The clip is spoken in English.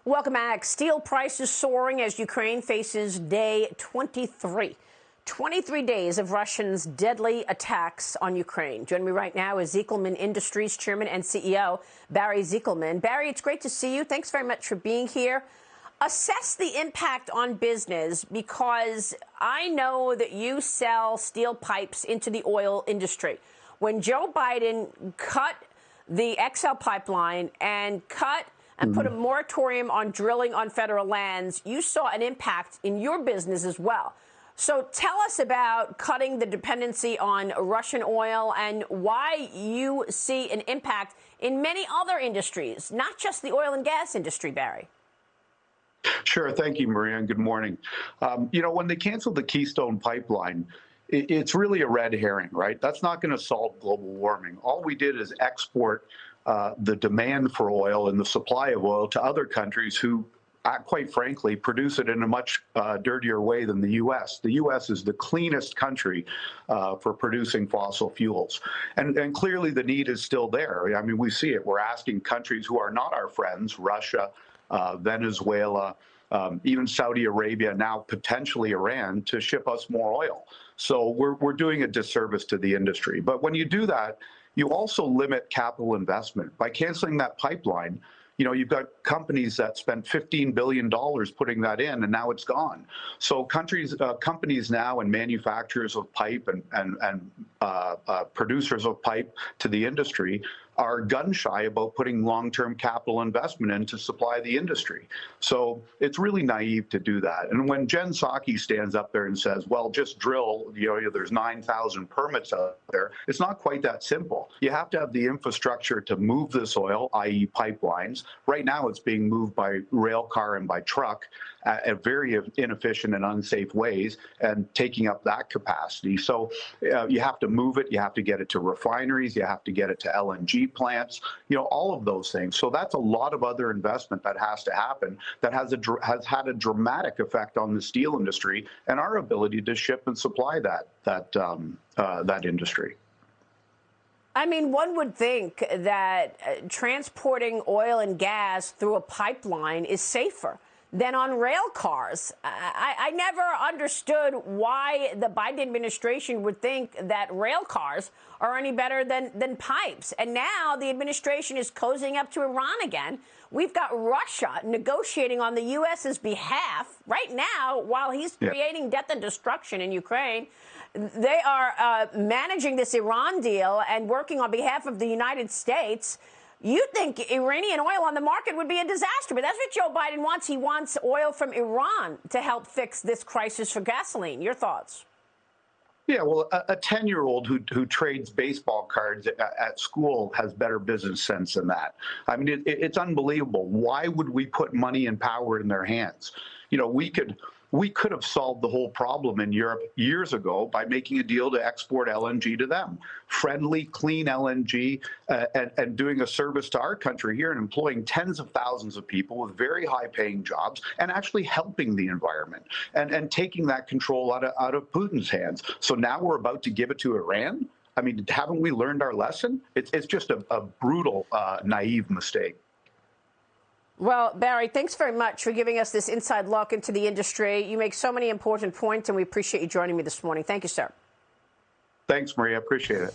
Welcome back. Steel prices soaring as Ukraine faces day 23. 23 days of Russians' deadly attacks on Ukraine. Joining me right now is Zekelman Industries Chairman and CEO, Barry Zekelman. Barry, it's great to see you. Thanks very much for being here. Assess the impact on business, because I know that you sell steel pipes into the oil industry. When Joe Biden cut the XL pipeline and put a moratorium on drilling on federal lands, you saw an impact in your business as well. So tell us about cutting the dependency on Russian oil and why you see an impact in many other industries, not just the oil and gas industry, Barry. Sure. Thank you, Maria, and good morning. When they canceled the Keystone pipeline, it's really a red herring, right? That's not going to solve global warming. All we did is export the demand for oil and the supply of oil to other countries who, quite frankly, produce it in a much dirtier way than the U.S. The U.S. is the cleanest country for producing fossil fuels. And clearly the need is still there. I mean, we see it. We're asking countries who are not our friends, Russia, Venezuela, even Saudi Arabia, now potentially Iran, to ship us more oil. So we're doing a disservice to the industry. But when you do that, you also limit capital investment. By canceling that pipeline, you've got companies that spent $15 billion putting that in, and now it's gone. So companies now and manufacturers of pipe and producers of pipe to the industry are gun shy about putting long-term capital investment in to supply the industry. So it's really naive to do that. And when Jen Psaki stands up there and says, well, just drill, there's 9,000 permits out there, it's not quite that simple. You have to have the infrastructure to move this oil, i.e. pipelines. Right now it's being moved by rail car and by truck at very inefficient and unsafe ways, and taking up that capacity. So you have to move it, you have to get it to refineries, you have to get it to LNG plants, all of those things. So that's a lot of other investment that has to happen that has had a dramatic effect on the steel industry and our ability to ship and supply that industry. I mean, one would think that transporting oil and gas through a pipeline is safer than on rail cars. I never understood why the Biden administration would think that rail cars are any better than pipes. And now the administration is cozying up to Iran again. We've got Russia negotiating on the U.S.'s behalf right now while he's creating death and destruction in Ukraine. They are managing this Iran deal and working on behalf of the United States. You think Iranian oil on the market would be a disaster, but that's what Joe Biden wants. He wants oil from Iran to help fix this crisis for gasoline. Your thoughts? Yeah, well, a 10-year-old who trades baseball cards at school has better business sense than that. I mean, it's unbelievable. Why would we put money and power in their hands? We could have solved the whole problem in Europe years ago by making a deal to export LNG to them. Friendly, clean LNG, and doing a service to our country here and employing tens of thousands of people with very high-paying jobs and actually helping the environment and taking that control out of Putin's hands. So now we're about to give it to Iran? I mean, haven't we learned our lesson? It's just a brutal, naive mistake. Well, Barry, thanks very much for giving us this inside look into the industry. You make so many important points, and we appreciate you joining me this morning. Thank you, sir. Thanks, Maria. Appreciate it.